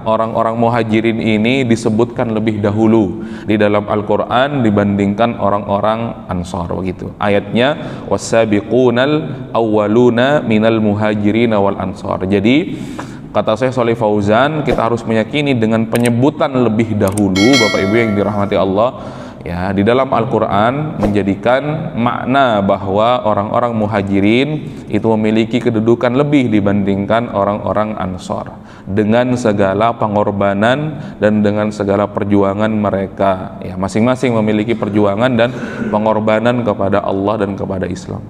orang-orang muhajirin ini disebutkan lebih dahulu di dalam Al-Quran dibandingkan orang-orang Ansar begitu. Ayatnya was-sabiqunal awwaluna minal muhajirin wal ansar. Jadi kata saya Shalih Fauzan, kita harus meyakini dengan penyebutan lebih dahulu Bapak Ibu yang dirahmati Allah ya, di dalam Al-Quran menjadikan makna bahwa orang-orang muhajirin itu memiliki kedudukan lebih dibandingkan orang-orang Ansar dengan segala pengorbanan dan dengan segala perjuangan mereka ya, masing-masing memiliki perjuangan dan pengorbanan kepada Allah dan kepada Islam.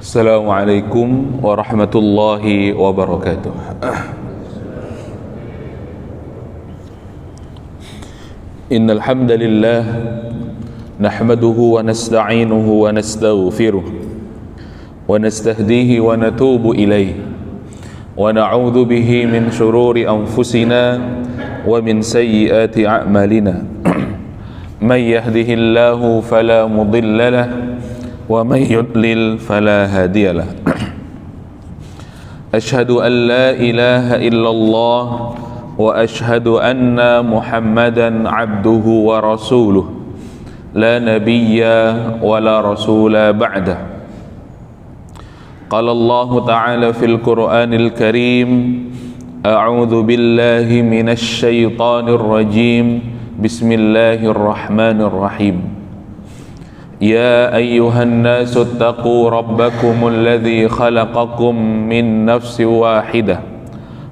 Assalamualaikum warahmatullahi wabarakatuh. Innal hamdalillah nahmaduhu wa nasta'inuhu wa nastaghfiruh wa nastahdihi wa natubu ilayh wa na'udzu bihi min shururi anfusina wa min sayyiati a'malina. May yahdihillahu fala mudilla lahu wa may yudlil fala hadiya lahu. Asyhadu an la ilaha illallah wa asyhadu anna Muhammadan abduhu wa rasuluh la nabiyya wa la rasula ba'dah. Qala Allah ta'ala fil Qur'anil Karim a'udzu billahi minasy syaithanir rajim. Bismillahirrahmanirrahim. يا أيها الناس اتقوا ربكم الذي خلقكم من نفس واحدة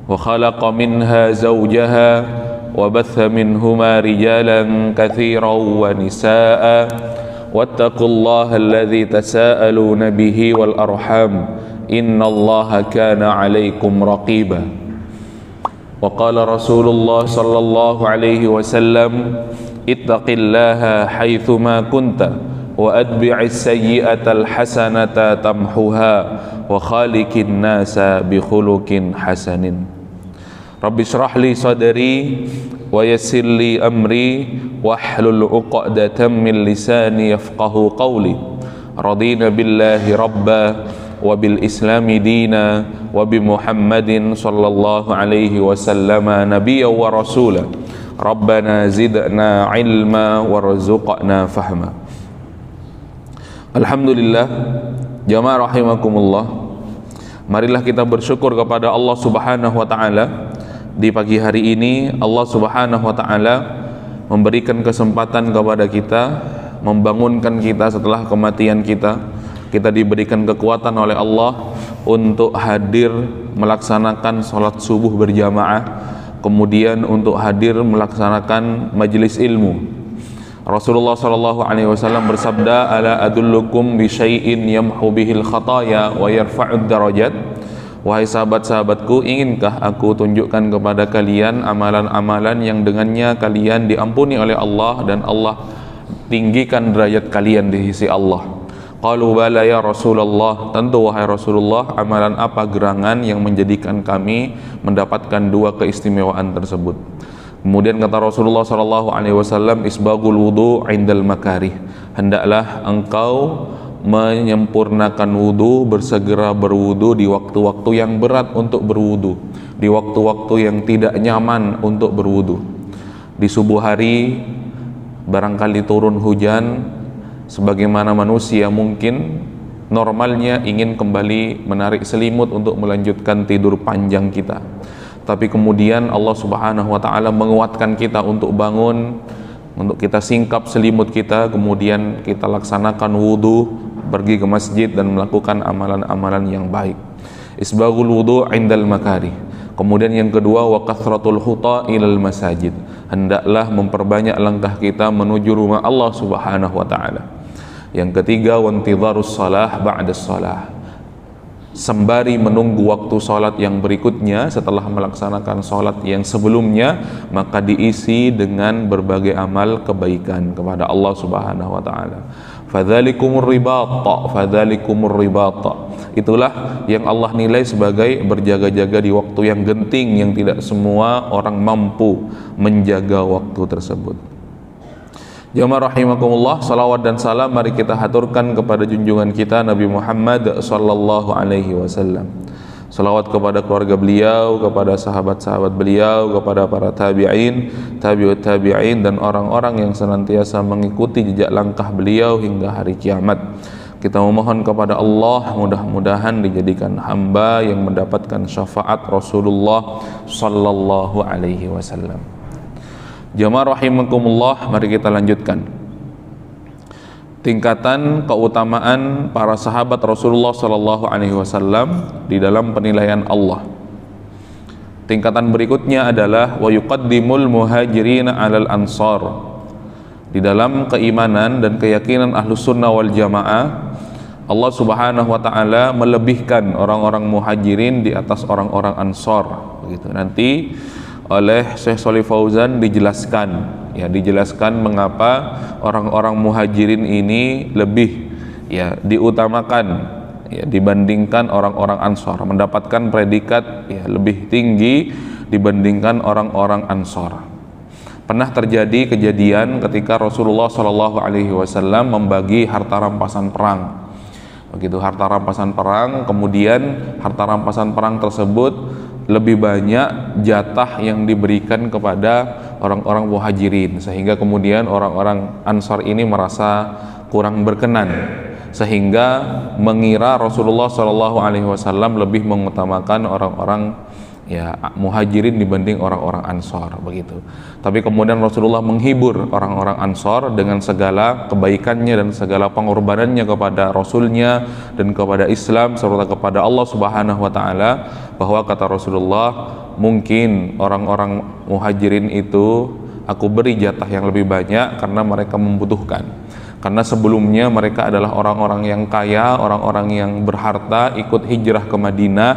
وخلق منها زوجها وبث منهما رجالا كثيرا ونساء واتقوا الله الذي تساءلون به والأرحام إن الله كان عليكم رقيبا. وقال رسول الله صلى الله عليه وسلم اتق الله حيثما كنت وأتبع السيئة الحسنة تمحها وخالق الناس بخلق حسن. رب اشرح لي صدري ويسر لي أمري واحلل عقدة من لساني يفقه قولي. رضينا بالله ربا وبالإسلام دينا وبمحمد صلى الله عليه وسلم نبيا ورسولا. ربنا زدنا علما وارزقنا فهما. Alhamdulillah, jamaah rahimakumullah. Marilah kita bersyukur kepada Allah Subhanahu wa taala. Di pagi hari ini Allah Subhanahu wa taala memberikan kesempatan kepada kita, membangunkan kita setelah kematian kita. Kita diberikan kekuatan oleh Allah untuk hadir melaksanakan salat subuh berjamaah, kemudian untuk hadir melaksanakan majelis ilmu. Rasulullah sallallahu alaihi wasallam bersabda, ala adullukum bi syai'in yamhu bihil khataya wa yarfa'ud darajat. Wahai sahabat-sahabatku, inginkah aku tunjukkan kepada kalian amalan-amalan yang dengannya kalian diampuni oleh Allah dan Allah tinggikan derajat kalian di sisi Allah. Qalu bala ya Rasulullah, tentu wahai Rasulullah, amalan apa gerangan yang menjadikan kami mendapatkan dua keistimewaan tersebut? Kemudian kata Rasulullah SAW, isbagul wudu indal makarih. Hendaklah engkau menyempurnakan wudu, bersegera berwudu di waktu-waktu yang berat untuk berwudu, di waktu-waktu yang tidak nyaman untuk berwudu. Di subuh hari barangkali turun hujan, sebagaimana manusia mungkin normalnya ingin kembali menarik selimut untuk melanjutkan tidur panjang kita. Tapi kemudian Allah Subhanahu wa taala menguatkan kita untuk bangun, untuk kita singkap selimut kita, kemudian kita laksanakan wudu, pergi ke masjid dan melakukan amalan-amalan yang baik. Isbaghul wudu indal makarih. Kemudian yang kedua, wa kathratul khuta ilal masajid. Hendaklah memperbanyak langkah kita menuju rumah Allah Subhanahu wa taala. Yang ketiga, wa intidharus shalah ba'das shalah. Sembari menunggu waktu sholat yang berikutnya setelah melaksanakan sholat yang sebelumnya, maka diisi dengan berbagai amal kebaikan kepada Allah Subhanahu wa taala. Fadzalikumur ribata, Itulah yang Allah nilai sebagai berjaga-jaga di waktu yang genting, yang tidak semua orang mampu menjaga waktu tersebut. Jamaah rahimakumullah, salawat dan salam mari kita haturkan kepada junjungan kita Nabi Muhammad sallallahu alaihi wasallam. Salawat kepada keluarga beliau, kepada sahabat-sahabat beliau, kepada para tabi'in, tabi'ut tabi'in, dan orang-orang yang senantiasa mengikuti jejak langkah beliau hingga hari kiamat. Kita memohon kepada Allah mudah-mudahan dijadikan hamba yang mendapatkan syafaat Rasulullah sallallahu alaihi wasallam. Jamaah rahimakumullah, mari kita lanjutkan tingkatan keutamaan para sahabat Rasulullah sallallahu alaihi wasallam di dalam penilaian Allah. Tingkatan berikutnya adalah wa yuqaddimul muhajirin 'alal ansar. Di dalam keimanan dan keyakinan Ahlus Sunnah wal Jamaah, Allah Subhanahu wa taala melebihkan orang-orang muhajirin di atas orang-orang ansar, begitu. Nanti oleh Syekh Shalih Fauzan dijelaskan mengapa orang-orang muhajirin ini lebih diutamakan dibandingkan orang-orang ansar, mendapatkan predikat lebih tinggi dibandingkan orang-orang ansar. Pernah terjadi kejadian ketika Rasulullah Shallallahu alaihi wasallam membagi harta rampasan perang. Begitu, harta rampasan perang, kemudian harta rampasan perang tersebut lebih banyak jatah yang diberikan kepada orang-orang muhajirin, sehingga kemudian orang-orang ansar ini merasa kurang berkenan, sehingga mengira Rasulullah Shallallahu alaihi wasallam lebih mengutamakan orang-orang muhajirin dibanding orang-orang ansar, begitu. Tapi kemudian Rasulullah menghibur orang-orang ansar dengan segala kebaikannya dan segala pengorbanannya kepada Rasulnya dan kepada Islam serta kepada Allah Subhanahu wa taala, bahwa kata Rasulullah, mungkin orang-orang muhajirin itu aku beri jatah yang lebih banyak karena mereka membutuhkan. Karena sebelumnya mereka adalah orang-orang yang kaya, orang-orang yang berharta, ikut hijrah ke Madinah,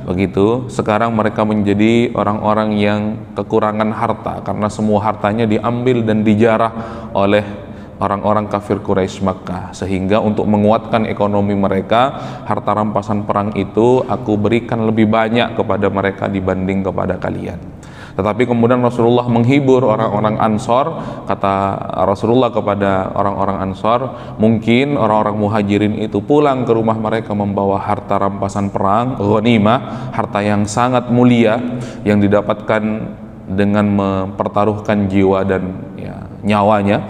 begitu. Sekarang mereka menjadi orang-orang yang kekurangan harta karena semua hartanya diambil dan dijarah oleh orang-orang kafir Quraisy Makkah, sehingga untuk menguatkan ekonomi mereka, harta rampasan perang itu aku berikan lebih banyak kepada mereka dibanding kepada kalian. Tetapi kemudian Rasulullah menghibur orang-orang Ansor. Kata Rasulullah kepada orang-orang Ansor, mungkin orang-orang muhajirin itu pulang ke rumah mereka membawa harta rampasan perang, ghanimah, harta yang sangat mulia yang didapatkan dengan mempertaruhkan jiwa dan nyawanya.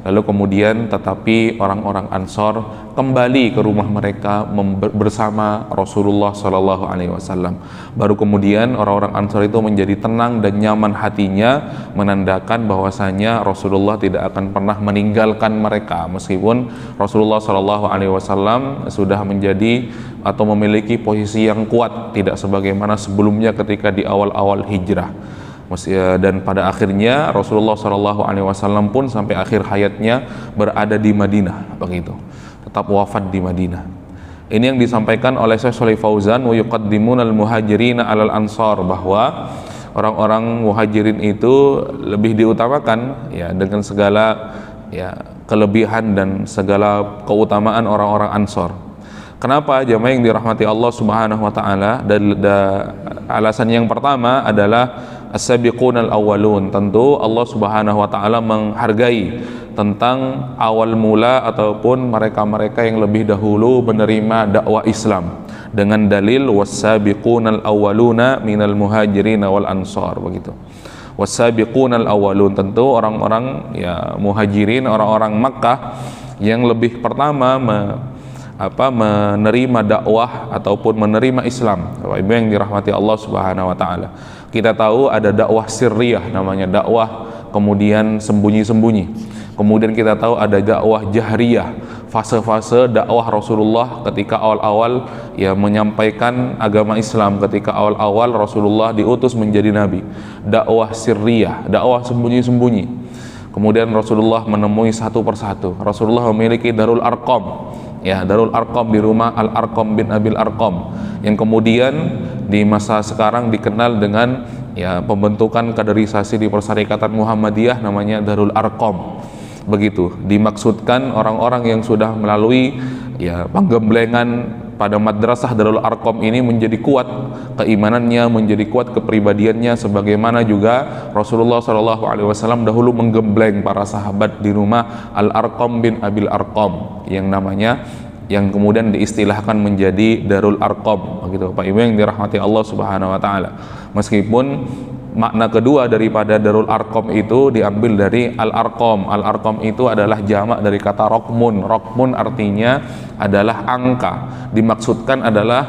Lalu kemudian tetapi orang-orang Ansor kembali ke rumah mereka bersama Rasulullah Shallallahu alaihi wasallam. Baru kemudian orang-orang Ansor itu menjadi tenang dan nyaman hatinya, menandakan bahwasanya Rasulullah tidak akan pernah meninggalkan mereka, meskipun Rasulullah Shallallahu alaihi wasallam sudah menjadi atau memiliki posisi yang kuat, tidak sebagaimana sebelumnya ketika di awal-awal hijrah. Dan pada akhirnya Rasulullah Shallallahu alaihi wasallam pun sampai akhir hayatnya berada di Madinah, begitu, tetap wafat di Madinah. Ini yang disampaikan oleh Syekh Shalih Fauzan, wa yuqaddimunal muhajirina 'alal ansar, bahwa orang-orang muhajirin itu lebih diutamakan dengan segala kelebihan dan segala keutamaan orang-orang ansar. Kenapa jamaah yang dirahmati Allah Subhanahu wa taala? Alasan yang pertama adalah as-sabiqunal awwalun. Tentu Allah Subhanahu wa taala menghargai tentang awal mula ataupun mereka-mereka yang lebih dahulu menerima dakwah Islam dengan dalil was-sabiqunal awwaluna minal muhajirin wal ansar, begitu. Was-sabiqunal awwalun, tentu orang-orang muhajirin, orang-orang Makkah yang lebih pertama menerima dakwah ataupun menerima Islam. Bapak Ibu yang dirahmati Allah Subhanahu wa taala. Kita tahu ada dakwah sirriyah, namanya dakwah kemudian sembunyi-sembunyi. Kemudian kita tahu ada dakwah jahriyah, fase-fase dakwah Rasulullah ketika awal-awal menyampaikan agama Islam, ketika awal-awal Rasulullah diutus menjadi nabi. Dakwah sirriyah, dakwah sembunyi-sembunyi. Kemudian Rasulullah menemui satu persatu. Rasulullah memiliki Darul Arqam, Darul Arqam di rumah Al-Arqam bin Abil Arqam, yang kemudian di masa sekarang dikenal dengan pembentukan kaderisasi di Persyarikatan Muhammadiyah, namanya Darul Arqam. Begitu, dimaksudkan orang-orang yang sudah melalui penggemblengan pada madrasah Darul Arqam ini menjadi kuat keimanannya, menjadi kuat kepribadiannya, sebagaimana juga Rasulullah SAW dahulu menggembleng para sahabat di rumah Al-Arqam bin Abil Arqam yang kemudian diistilahkan menjadi Darul Arqam, begitu Pak Ibu yang dirahmati Allah Subhanahu wa taala. Meskipun makna kedua daripada Darul Arqam itu diambil dari Al-Arqam. Al-Arqam itu adalah jamak dari kata rokmun. Rokmun artinya adalah angka. Dimaksudkan adalah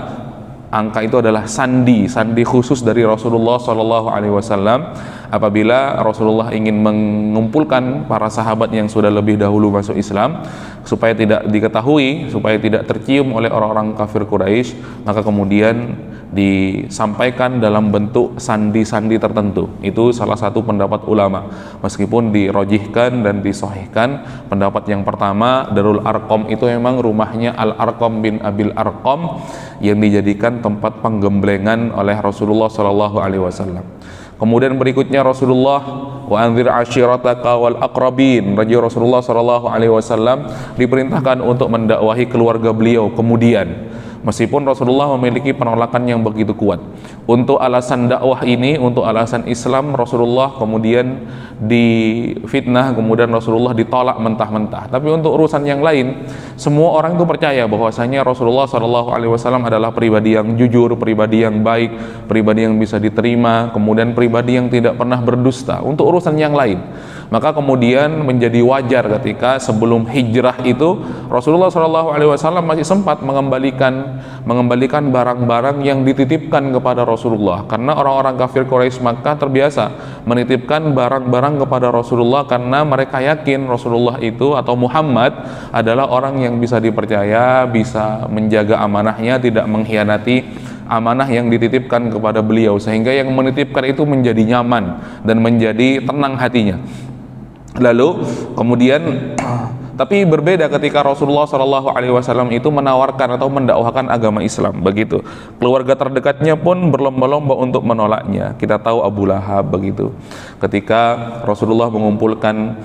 angka itu adalah sandi khusus dari Rasulullah SAW. Apabila Rasulullah ingin mengumpulkan para sahabat yang sudah lebih dahulu masuk Islam, supaya tidak diketahui, supaya tidak tercium oleh orang-orang kafir Quraisy, maka kemudian disampaikan dalam bentuk sandi-sandi tertentu. Itu salah satu pendapat ulama, meskipun dirojihkan dan disahihkan. Pendapat yang pertama, Darul Arqam itu memang rumahnya Al-Arqam bin Abil Arqam yang dijadikan tempat penggemblengan oleh Rasulullah SAW. Kemudian berikutnya Rasulullah wa anzir ashirataka wal aqrabin. Rasulullah SAW diperintahkan untuk mendakwahi keluarga beliau kemudian. Meskipun Rasulullah memiliki penolakan yang begitu kuat untuk alasan dakwah ini, untuk alasan Islam, Rasulullah kemudian difitnah, kemudian Rasulullah ditolak mentah-mentah. Tapi untuk urusan yang lain, semua orang itu percaya bahwasanya Rasulullah SAW adalah pribadi yang jujur, pribadi yang baik, pribadi yang bisa diterima, kemudian pribadi yang tidak pernah berdusta. Untuk urusan yang lain, maka kemudian menjadi wajar ketika sebelum hijrah itu Rasulullah SAW masih sempat mengembalikan barang-barang yang dititipkan kepada Rasulullah, karena orang-orang kafir Quraisy Makkah terbiasa menitipkan barang-barang kepada Rasulullah karena mereka yakin Rasulullah itu atau Muhammad adalah orang yang bisa dipercaya, bisa menjaga amanahnya, tidak mengkhianati amanah yang dititipkan kepada beliau, sehingga yang menitipkan itu menjadi nyaman dan menjadi tenang hatinya. Lalu kemudian tapi berbeda ketika Rasulullah SAW itu menawarkan atau mendakwahkan agama Islam, begitu. Keluarga terdekatnya pun berlomba-lomba untuk menolaknya. Kita tahu Abu Lahab, begitu. Ketika Rasulullah mengumpulkan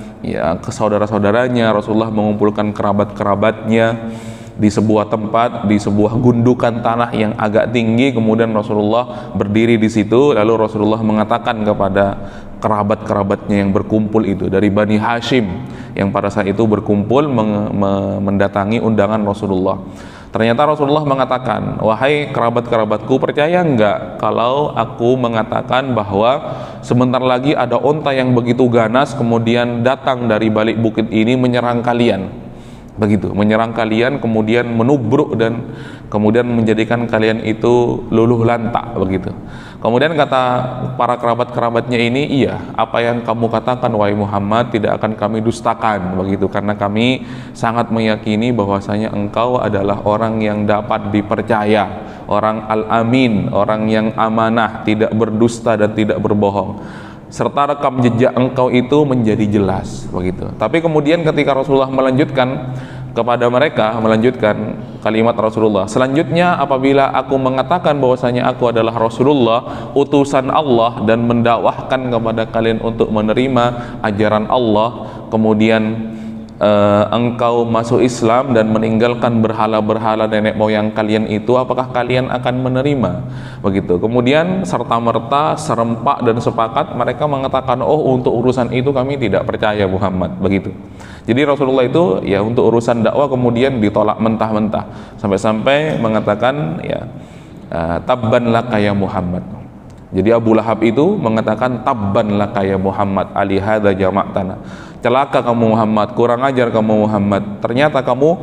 ke saudara-saudaranya, Rasulullah mengumpulkan kerabat-kerabatnya di sebuah tempat, di sebuah gundukan tanah yang agak tinggi, kemudian Rasulullah berdiri di situ, lalu Rasulullah mengatakan kepada kerabat-kerabatnya yang berkumpul itu dari Bani Hashim yang pada saat itu berkumpul mendatangi undangan Rasulullah. Ternyata Rasulullah mengatakan, wahai kerabat-kerabatku, percaya enggak kalau aku mengatakan bahwa sebentar lagi ada onta yang begitu ganas kemudian datang dari balik bukit ini menyerang kalian, begitu, menyerang kalian, kemudian menubruk dan kemudian menjadikan kalian itu luluh lantak, begitu. Kemudian kata para kerabat-kerabatnya ini, iya, apa yang kamu katakan wahai Muhammad tidak akan kami dustakan, begitu, karena kami sangat meyakini bahwasanya engkau adalah orang yang dapat dipercaya, orang al-amin, orang yang amanah, tidak berdusta dan tidak berbohong, serta rekam jejak engkau itu menjadi jelas, begitu. Tapi kemudian ketika Rasulullah melanjutkan kepada mereka, melanjutkan kalimat Rasulullah, selanjutnya apabila aku mengatakan bahwasanya aku adalah Rasulullah, utusan Allah, dan mendakwahkan kepada kalian untuk menerima ajaran Allah, kemudian engkau masuk Islam dan meninggalkan berhala-berhala nenek moyang kalian itu, apakah kalian akan menerima? Begitu. Kemudian serta-merta, serempak dan sepakat mereka mengatakan, oh, untuk urusan itu kami tidak percaya Muhammad, begitu. Jadi Rasulullah itu ya untuk urusan dakwah kemudian ditolak mentah-mentah, sampai-sampai mengatakan tabban laka ya Muhammad. Jadi Abu Lahab itu mengatakan tabban laka ya Muhammad, ali hadza jama'tana. Celaka kamu Muhammad, kurang ajar kamu Muhammad. Ternyata kamu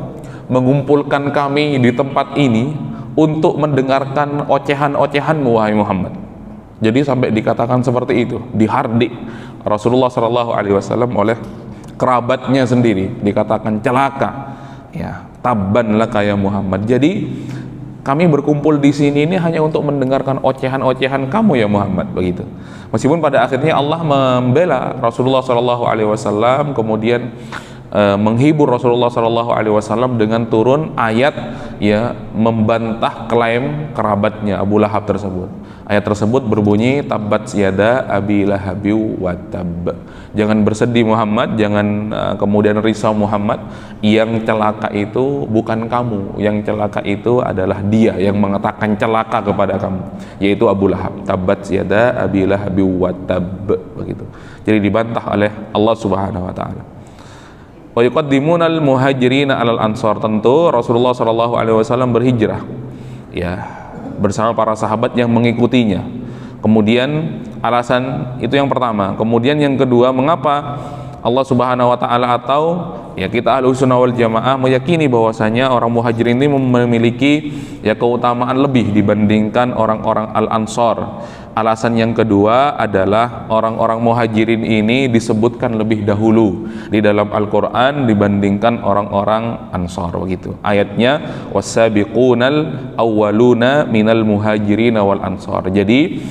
mengumpulkan kami di tempat ini untuk mendengarkan ocehan-ocehanmu wahai Muhammad. Jadi sampai dikatakan seperti itu, dihardik Rasulullah SAW oleh kerabatnya sendiri, dikatakan celaka. Ya, tabban laka ya Muhammad. Jadi kami berkumpul di sini ini hanya untuk mendengarkan ocehan-ocehan kamu ya Muhammad, begitu. Meskipun pada akhirnya Allah membela Rasulullah SAW, kemudian menghibur Rasulullah Shallallahu Alaihi Wasallam dengan turun ayat ya membantah klaim kerabatnya Abu Lahab tersebut. Ayat tersebut berbunyi tabbat yada abi lahabi wa tab. Jangan bersedih Muhammad, jangan kemudian risau Muhammad, yang celaka itu bukan kamu, yang celaka itu adalah dia yang mengatakan celaka kepada kamu, yaitu Abu Lahab. Tabbat yada abi lahabi wa tab, begitu. Jadi dibantah oleh Allah Subhanahu wa taala. Wa yuqaddimuna al-muhajirin 'alal ansar. Tentu Rasulullah sallallahu alaihi wasallam berhijrah ya bersama para sahabat yang mengikutinya. Kemudian alasan itu yang pertama. Kemudian yang kedua, mengapa Allah Subhanahu wa taala atau ya kita Ahlussunnah wal Jamaah meyakini bahwasanya orang muhajirin ini memiliki ya keutamaan lebih dibandingkan orang-orang Al-Ansar. Alasan yang kedua adalah orang-orang muhajirin ini disebutkan lebih dahulu di dalam Al-Quran dibandingkan orang-orang Ansar, begitu. Ayatnya wassabiqunal awwaluna minal muhajirin wal ansar. Jadi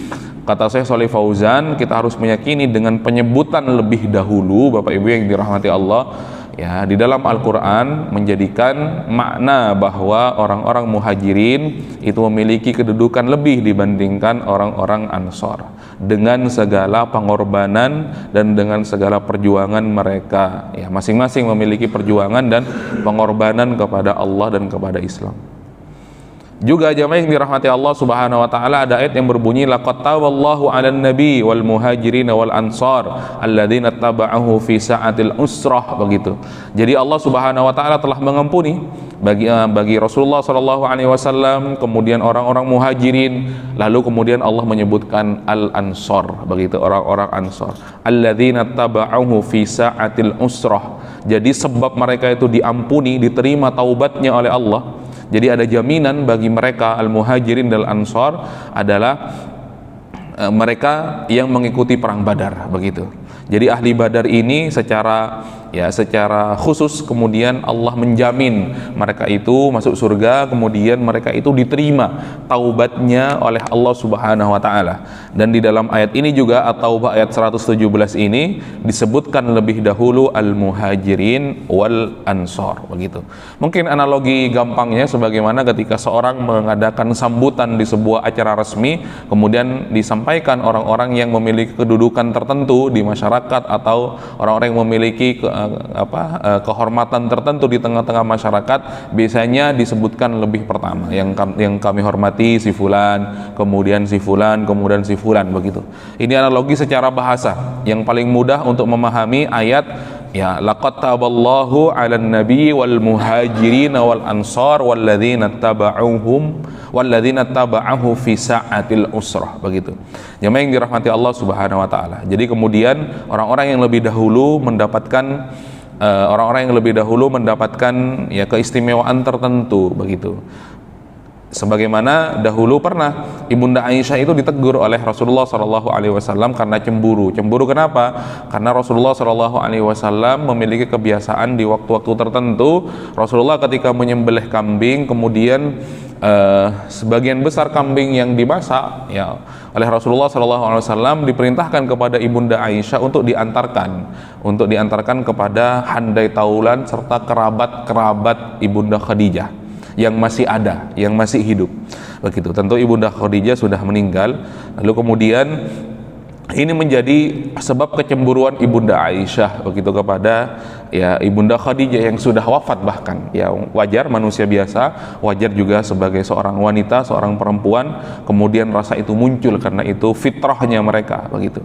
kata Syekh Shalih Fauzan, kita harus meyakini dengan penyebutan lebih dahulu, Bapak Ibu yang dirahmati Allah, ya, di dalam Al-Quran menjadikan makna bahwa orang-orang muhajirin itu memiliki kedudukan lebih dibandingkan orang-orang Ansar dengan segala pengorbanan dan dengan segala perjuangan mereka, ya, masing-masing memiliki perjuangan dan pengorbanan kepada Allah dan kepada Islam. Juga jamaah yang dirahmati Allah Subhanahu wa taala, ada ayat yang berbunyi laqad tawallahu 'alan nabi wal muhajirin wal ansar alladzina taba'ahu fi sa'atil usrah, begitu. Jadi Allah Subhanahu wa taala telah mengampuni bagi Rasulullah sallallahu alaihi wasallam, kemudian orang-orang muhajirin, lalu kemudian Allah menyebutkan al-ansar, begitu, orang-orang ansar alladzina taba'ahu fi sa'atil usrah. Jadi sebab mereka itu diampuni, diterima taubatnya oleh Allah. Jadi ada jaminan bagi mereka al-muhajirin dan al-ansar adalah mereka yang mengikuti perang Badar, begitu. Jadi ahli Badar ini secara khusus kemudian Allah menjamin mereka itu masuk surga, kemudian mereka itu diterima taubatnya oleh Allah Subhanahu wa taala. Dan di dalam ayat ini juga At-Taubah ayat 117 ini disebutkan lebih dahulu al-muhajirin wal ansar, begitu. Mungkin analogi gampangnya sebagaimana ketika seorang mengadakan sambutan di sebuah acara resmi, kemudian disampaikan orang-orang yang memiliki kedudukan tertentu di masyarakat atau orang-orang yang memiliki kehormatan tertentu di tengah-tengah masyarakat, biasanya disebutkan lebih pertama yang kami hormati si fulan, kemudian si fulan, kemudian si fulan, begitu. Ini analogi secara bahasa yang paling mudah untuk memahami ayat ya laqad taballahu 'alan nabi wal muhajirin wal ansar walladzina taba'ahu fi sa'atil usrah, begitu. Jemaah yang dirahmati Allah Subhanahu wa taala. Jadi kemudian orang-orang yang lebih dahulu mendapatkan ya keistimewaan tertentu, begitu. Sebagaimana dahulu pernah Ibunda Aisyah itu ditegur oleh Rasulullah Shallallahu Alaihi Wasallam karena cemburu. Cemburu kenapa? Karena Rasulullah Shallallahu Alaihi Wasallam memiliki kebiasaan di waktu-waktu tertentu Rasulullah ketika menyembelih kambing, kemudian sebagian besar kambing yang dimasak ya oleh Rasulullah Shallallahu Alaihi Wasallam diperintahkan kepada Ibunda Aisyah untuk diantarkan kepada handai taulan serta kerabat Ibunda Khadijah yang masih ada, yang masih hidup, begitu. Tentu Ibunda Khadijah sudah meninggal, lalu kemudian ini menjadi sebab kecemburuan Ibunda Aisyah, begitu, kepada ya Ibunda Khadijah yang sudah wafat bahkan. Ya wajar, manusia biasa, wajar juga sebagai seorang wanita, seorang perempuan, kemudian rasa itu muncul karena itu fitrahnya mereka, begitu.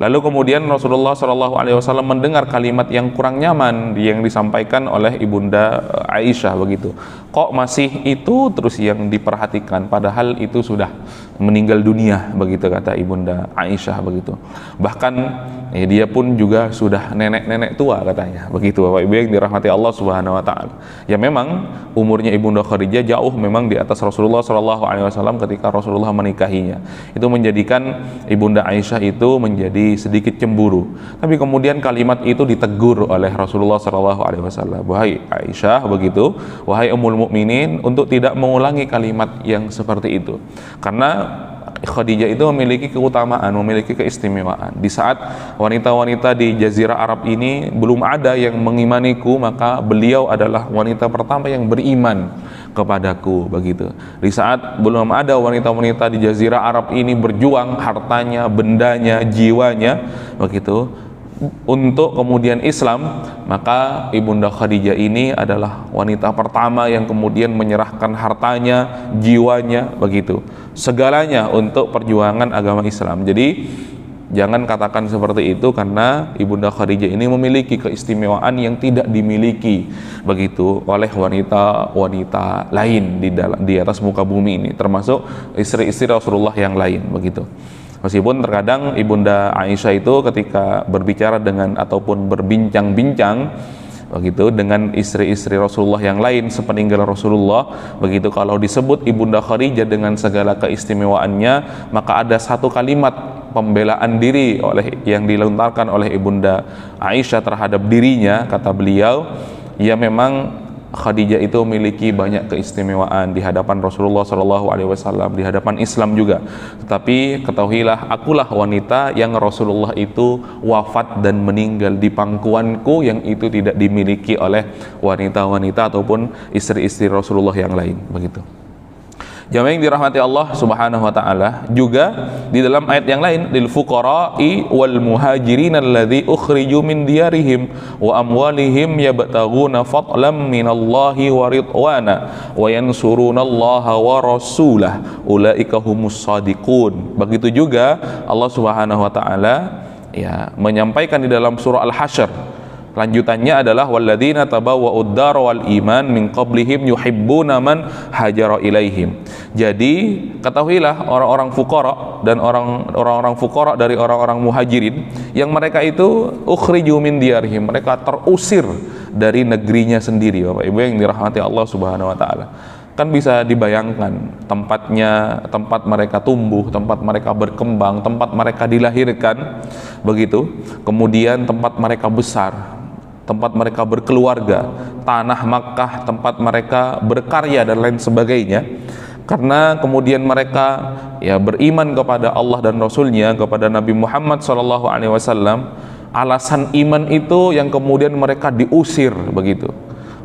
Lalu kemudian Rasulullah SAW mendengar kalimat yang kurang nyaman yang disampaikan oleh Ibunda Aisyah, begitu. Kok masih itu terus yang diperhatikan, padahal itu sudah meninggal dunia, begitu kata Ibunda Aisyah, begitu. Bahkan ya, dia pun juga sudah nenek-nenek tua katanya, begitu Bapak Ibu yang dirahmati Allah Subhanahu wa taala. Ya memang umurnya Ibunda Khadijah jauh memang di atas Rasulullah SAW ketika Rasulullah menikahinya. Itu menjadikan Ibunda Aisyah itu menjadi sedikit cemburu. Tapi kemudian kalimat itu ditegur oleh Rasulullah SAW. Wahai Aisyah, begitu, wahai Ummul Mukminin, untuk tidak mengulangi kalimat yang seperti itu. Karena Khadijah itu memiliki keutamaan, memiliki keistimewaan. Di saat wanita-wanita di Jazirah Arab ini belum ada yang mengimaniku, maka beliau adalah wanita pertama yang beriman kepadaku, begitu. Di saat belum ada wanita-wanita di Jazirah Arab ini berjuang hartanya, bendanya, jiwanya, begitu, untuk kemudian Islam, maka Ibunda Khadijah ini adalah wanita pertama yang kemudian menyerahkan hartanya, jiwanya, begitu, segalanya untuk perjuangan agama Islam. Jadi jangan katakan seperti itu, karena Ibunda Khadijah ini memiliki keistimewaan yang tidak dimiliki, begitu, oleh wanita-wanita lain di atas muka bumi ini, termasuk istri-istri Rasulullah yang lain, begitu. Meskipun terkadang Ibunda Aisyah itu ketika berbicara dengan ataupun berbincang-bincang, begitu, dengan istri-istri Rasulullah yang lain sepeninggal Rasulullah, begitu, kalau disebut Ibunda Khadijah dengan segala keistimewaannya, maka ada satu kalimat pembelaan diri yang dilontarkan oleh Ibunda Aisyah terhadap dirinya. Kata beliau, ya memang Khadijah itu memiliki banyak keistimewaan di hadapan Rasulullah SAW, di hadapan Islam juga. Tetapi ketahuilah, akulah wanita yang Rasulullah itu wafat dan meninggal di pangkuanku, yang itu tidak dimiliki oleh wanita-wanita ataupun istri-istri Rasulullah yang lain, begitu. Jamaah yang dirahmati Allah Subhanahu wa taala, juga di dalam ayat yang lain, lil fuqara'i wal muhajirin alladzi ukhriju min diyarihim wa amwalihim yabtaghuna fadlan minallahi wa ridwana wa yansurunallaha wa rasulah ulaika humus shadiqun. Begitu juga Allah Subhanahu wa taala ya menyampaikan di dalam surah Al-Hasyr. Lanjutannya adalah walladzina tabawwa'ud dar wal iman min qablihim yuhibbuna man hajara ilaihim. Jadi ketahuilah, orang-orang fuqara dan orang-orang fuqara dari orang-orang muhajirin yang mereka itu ukhriju min diyarihim, mereka terusir dari negerinya sendiri. Bapak Ibu yang dirahmati Allah Subhanahu wa taala. Kan bisa dibayangkan tempat mereka tumbuh, tempat mereka berkembang, tempat mereka dilahirkan, begitu. Kemudian tempat mereka besar, tempat mereka berkeluarga, tanah Makkah, tempat mereka berkarya dan lain sebagainya. Karena kemudian mereka ya beriman kepada Allah dan Rasulnya, kepada Nabi Muhammad SAW. Alasan iman itu yang kemudian mereka diusir, begitu,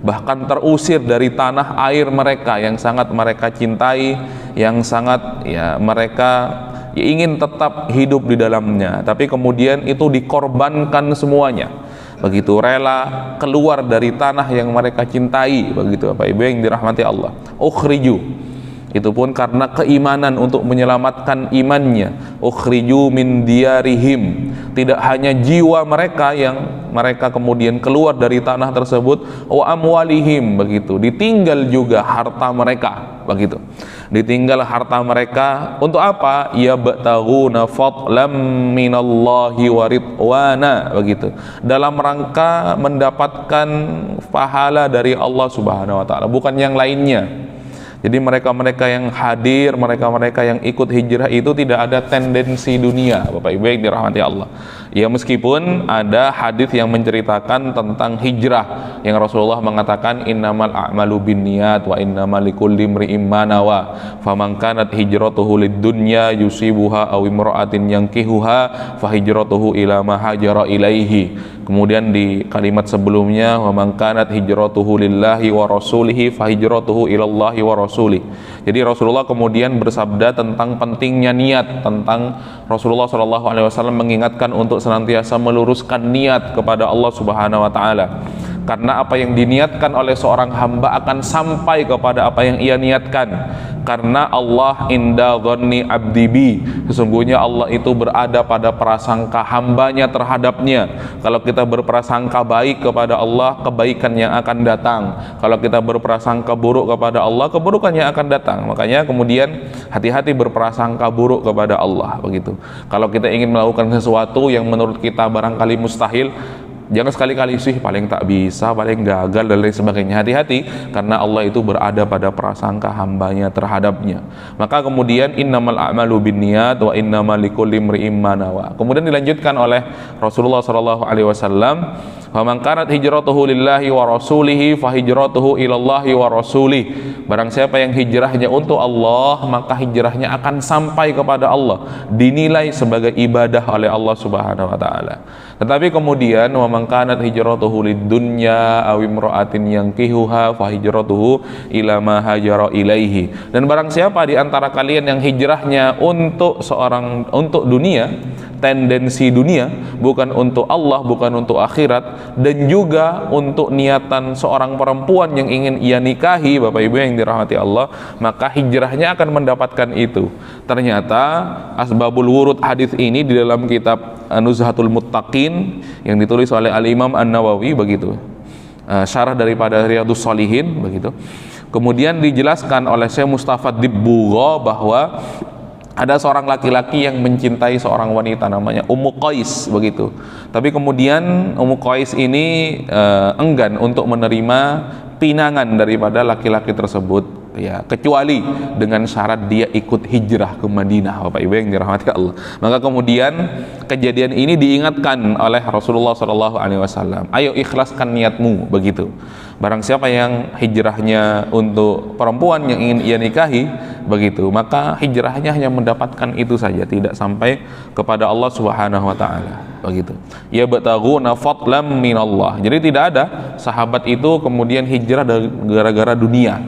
bahkan terusir dari tanah air mereka yang sangat mereka cintai, yang sangat ya mereka ingin tetap hidup di dalamnya, tapi kemudian itu dikorbankan semuanya, begitu, rela keluar dari tanah yang mereka cintai, begitu Bapak Ibu yang dirahmati Allah. Ukhriju, itu pun karena keimanan, untuk menyelamatkan imannya. Ukhriju min diyarihim, tidak hanya jiwa mereka yang mereka kemudian keluar dari tanah tersebut, wa amwalihim, begitu, ditinggal juga harta mereka, begitu, ditinggal harta mereka untuk apa? Ya bataghuna fadlam minallahi wa ridwana, begitu, dalam rangka mendapatkan pahala dari Allah Subhanahu wa taala, bukan yang lainnya. Jadi mereka-mereka yang hadir, mereka-mereka yang ikut hijrah itu tidak ada tendensi dunia, Bapak Ibu yang dirahmati Allah. Ya meskipun ada hadis yang menceritakan tentang hijrah, yang Rasulullah mengatakan innamal a'malu binniyat wa innamal likulli imri'in ma nawa faman kanat hijratuhu lid-dunya yusibuha aw imra'atin yankihuha fa hijratuhu ila ma hajara ilaihi. Kemudian di kalimat sebelumnya wa man kanat hijratuhu lillahi wa rasulihi fa hijratuhu ilallahi wa rasulih. Jadi Rasulullah kemudian bersabda tentang pentingnya niat, tentang Rasulullah SAW mengingatkan untuk senantiasa meluruskan niat kepada Allah Subhanahu wa taala. Karena apa yang diniatkan oleh seorang hamba akan sampai kepada apa yang ia niatkan. Karena Allah inda dhanni abdi bi, sesungguhnya Allah itu berada pada prasangka hambanya terhadapnya. Kalau kita berprasangka baik kepada Allah, kebaikan yang akan datang. Kalau kita berprasangka buruk kepada Allah, keburukan yang akan datang. Makanya kemudian hati-hati berprasangka buruk kepada Allah, begitu. Kalau kita ingin melakukan sesuatu yang menurut kita barangkali mustahil, jangan sekali-kali sih paling tak bisa, paling gagal dan lain sebagainya. Hati-hati, karena Allah itu berada pada prasangka hambanya terhadapnya. Maka kemudian innamal a'malu binniyat wa innamal likulli imri'in ma nawa. Kemudian dilanjutkan oleh Rasulullah SAW, Faman kanat hijratuhu lillahi wa rasulihi fa hijratuhu ilallahi wa rasulih. Barang siapa yang hijrahnya untuk Allah, maka hijrahnya akan sampai kepada Allah, dinilai sebagai ibadah oleh Allah Subhanahu wa taala. Tetapi kemudian wa man kanat hijratuhu lidunya aw imra'atin yankihuha fa hijratuhu ila ma hajara ilaihi. Dan barang siapa di antara kalian yang hijrahnya untuk dunia, tendensi dunia, bukan untuk Allah, bukan untuk akhirat, dan juga untuk niatan seorang perempuan yang ingin ia nikahi, Bapak Ibu yang dirahmati Allah, maka hijrahnya akan mendapatkan itu. Ternyata asbabul wurud hadis ini di dalam kitab Nuzhatul Muttaqin yang ditulis oleh Al-Imam An-Nawawi, begitu, syarah daripada Riyadhus Shalihin, begitu. Kemudian dijelaskan oleh Syekh Mustafa Dibbugha bahwa ada seorang laki-laki yang mencintai seorang wanita namanya Ummu Qais, begitu. Tapi kemudian Ummu Qais ini enggan untuk menerima pinangan daripada laki-laki tersebut, ya, kecuali dengan syarat dia ikut hijrah ke Madinah, Bapak Ibu yang dirahmati Allah. Maka kemudian kejadian ini diingatkan oleh Rasulullah SAW. Ayo ikhlaskan niatmu, begitu. Barang siapa yang hijrahnya untuk perempuan yang ingin ia nikahi, begitu, maka hijrahnya hanya mendapatkan itu saja, tidak sampai kepada Allah Subhanahu wa taala, begitu. Ya bataghuna fadlan minallah. Jadi tidak ada sahabat itu kemudian hijrah gara-gara dunia.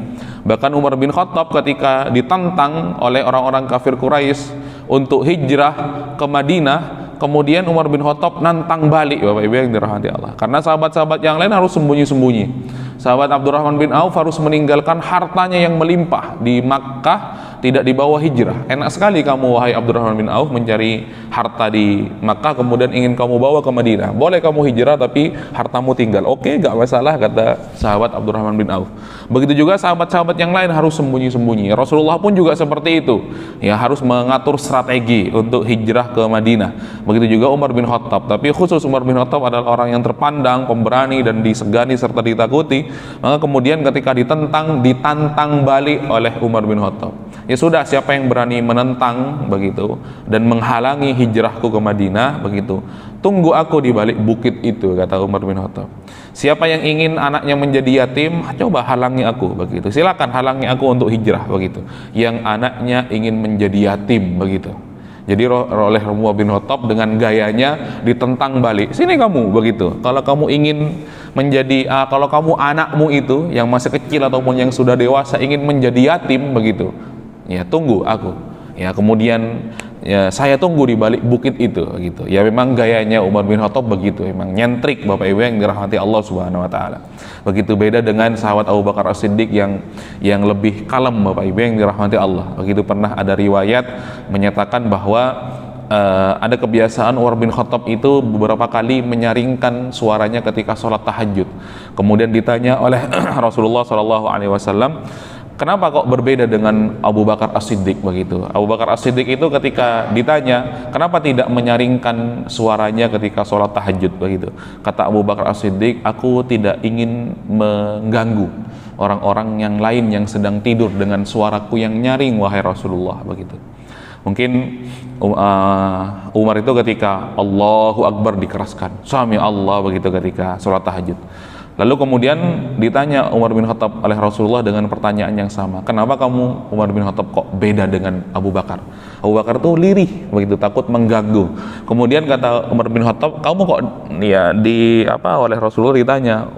Bahkan Umar bin Khattab ketika ditantang oleh orang-orang kafir Quraisy untuk hijrah ke Madinah, kemudian Umar bin Khattab nantang balik, Bapak Ibu yang dirahmati Allah. Karena sahabat-sahabat yang lain harus sembunyi-sembunyi. Sahabat Abdurrahman bin Auf harus meninggalkan hartanya yang melimpah di Makkah, tidak dibawa hijrah. Enak sekali kamu, wahai Abdurrahman bin Auf, mencari harta di Makkah kemudian ingin kamu bawa ke Madinah. Boleh kamu hijrah tapi hartamu tinggal. Oke, gak masalah, kata sahabat Abdurrahman bin Auf. Begitu juga sahabat-sahabat yang lain harus sembunyi-sembunyi. Rasulullah pun juga seperti itu, ya, harus mengatur strategi untuk hijrah ke Madinah. Begitu juga Umar bin Khattab. Tapi khusus Umar bin Khattab adalah orang yang terpandang, pemberani, dan disegani serta ditakuti. Maka kemudian ketika ditantang balik oleh Umar bin Khattab. Ya sudah, siapa yang berani menentang, begitu, dan menghalangi hijrahku ke Madinah, begitu, tunggu aku di balik bukit itu, kata Umar bin Khattab. Siapa yang ingin anaknya menjadi yatim, coba halangi aku, begitu. Silakan halangi aku untuk hijrah, begitu. Yang anaknya ingin menjadi yatim, begitu. Jadi oleh Umar bin Khattab dengan gayanya ditentang balik. Sini kamu, begitu. Kalau kamu ingin menjadi, kalau kamu anakmu itu yang masih kecil ataupun yang sudah dewasa ingin menjadi yatim, begitu, ya tunggu aku. Ya kemudian ya saya tunggu di balik bukit itu, gitu. Ya memang gayanya Umar bin Khattab begitu, memang nyentrik, Bapak Ibu yang dirahmati Allah Subhanahu wa taala. Begitu beda dengan sahabat Abu Bakar As-Siddiq yang lebih kalem, Bapak Ibu yang dirahmati Allah. Begitu pernah ada riwayat menyatakan bahwa ada kebiasaan Umar bin Khattab itu beberapa kali menyaringkan suaranya ketika sholat tahajud. Kemudian ditanya oleh Rasulullah SAW, kenapa kok berbeda dengan Abu Bakar As-Siddiq, begitu. Abu Bakar As-Siddiq itu ketika ditanya, kenapa tidak menyaringkan suaranya ketika sholat tahajud, begitu. Kata Abu Bakar As-Siddiq, aku tidak ingin mengganggu orang-orang yang lain yang sedang tidur dengan suaraku yang nyaring, wahai Rasulullah, begitu. Mungkin Umar itu ketika Allahu Akbar dikeraskan, Sami Allah, begitu, ketika sholat tahajud. Lalu kemudian ditanya Umar bin Khattab oleh Rasulullah dengan pertanyaan yang sama. Kenapa kamu, Umar bin Khattab, kok beda dengan Abu Bakar? Abu Bakar itu lirih, begitu, takut mengganggu. Kemudian kata Umar bin Khattab, kamu kok, ya, oleh Rasulullah ditanya.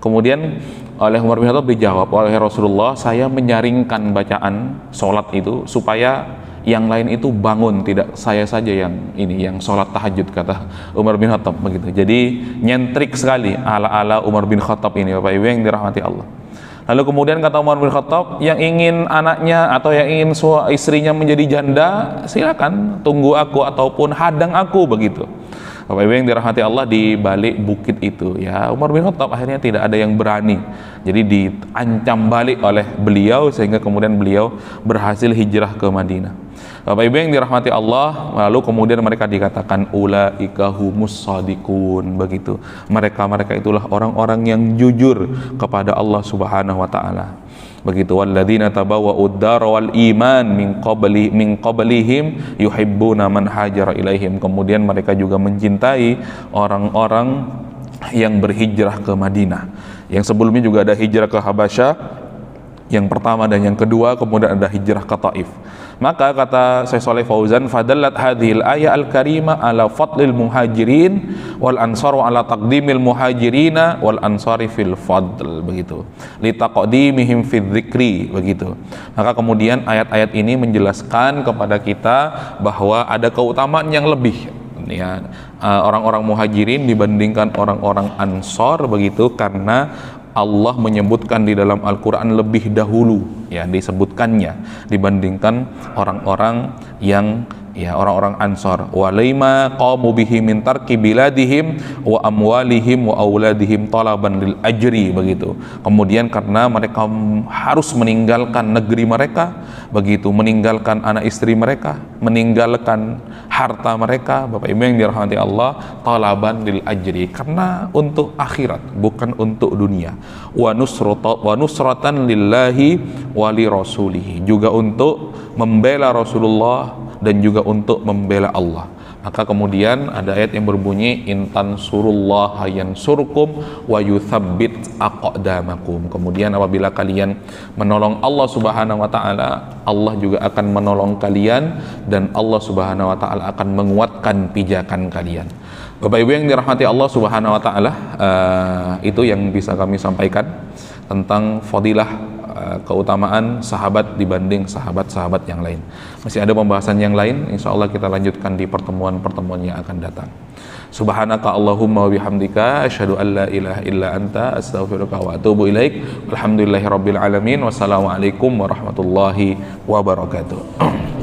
Kemudian oleh Umar bin Khattab dijawab oleh Rasulullah, saya menyaringkan bacaan sholat itu supaya yang lain itu bangun, tidak saya saja yang sholat tahajud, kata Umar bin Khattab, begitu. Jadi nyentrik sekali ala-ala Umar bin Khattab ini, Bapak Ibu yang dirahmati Allah. Lalu kemudian kata Umar bin Khattab, yang ingin anaknya atau yang ingin istrinya menjadi janda, silakan tunggu aku ataupun hadang aku, begitu. Bapak Ibu yang dirahmati Allah, di balik bukit itu, ya, Umar bin Khattab akhirnya tidak ada yang berani. Jadi diancam balik oleh beliau sehingga kemudian beliau berhasil hijrah ke Madinah. Bapak Ibu yang dirahmati Allah, lalu kemudian mereka dikatakan ulaika humus shadiqun, begitu. Mereka itulah orang-orang yang jujur kepada Allah Subhanahu wa taala. Begitu, walladzina tabawwa'ud dar wal iman min qablihim yuhibbuna man hajara ilaihim. Kemudian mereka juga mencintai orang-orang yang berhijrah ke Madinah. Yang sebelumnya juga ada hijrah ke Habasyah, yang pertama dan yang kedua, kemudian ada hijrah ke Taif. Maka kata Syekh Shalih Fauzan, fadallat hadhil ayat al-karimah ala fadlil muhajirin wal ansar wa ala taqdimil muhajirina wal ansari fil fadl, begitu. Li taqdimihim fil dzikri, begitu. Maka kemudian ayat-ayat ini menjelaskan kepada kita bahwa ada keutamaan yang lebih, ya, orang-orang muhajirin dibandingkan orang-orang ansor, begitu, karena Allah menyebutkan di dalam Al-Quran lebih dahulu, ya, disebutkannya dibandingkan orang-orang yang, ya, orang-orang ansor. Walaima qamu bihi min tarki biladihim wa amwalihim wa auladihim talaban lil ajri, begitu. Kemudian karena mereka harus meninggalkan negeri mereka, begitu, meninggalkan anak istri mereka, meninggalkan harta mereka, Bapak Ibu yang dirahmati Allah, talaban lil ajri, karena untuk akhirat, bukan untuk dunia. Wa nusratan lillahi wa li rasulihi, juga untuk membela Rasulullah dan juga untuk membela Allah. Maka kemudian ada ayat yang berbunyi intan surullah yansurkum wa yuthabbit aqdamakum. Kemudian apabila kalian menolong Allah Subhanahu wa taala, Allah juga akan menolong kalian dan Allah Subhanahu wa taala akan menguatkan pijakan kalian. Bapak Ibu yang dirahmati Allah Subhanahu wa taala, itu yang bisa kami sampaikan tentang fadilah, keutamaan sahabat dibanding sahabat-sahabat yang lain. Masih ada pembahasan yang lain, insya Allah kita lanjutkan di pertemuan-pertemuan yang akan datang. Subhanaka Allahumma wa bihamdika asyhadu an la ilaha illa anta astaghfiruka wa atubu ilaik. Alhamdulillahirabbil alamin. Wassalamualaikum warahmatullahi wabarakatuh.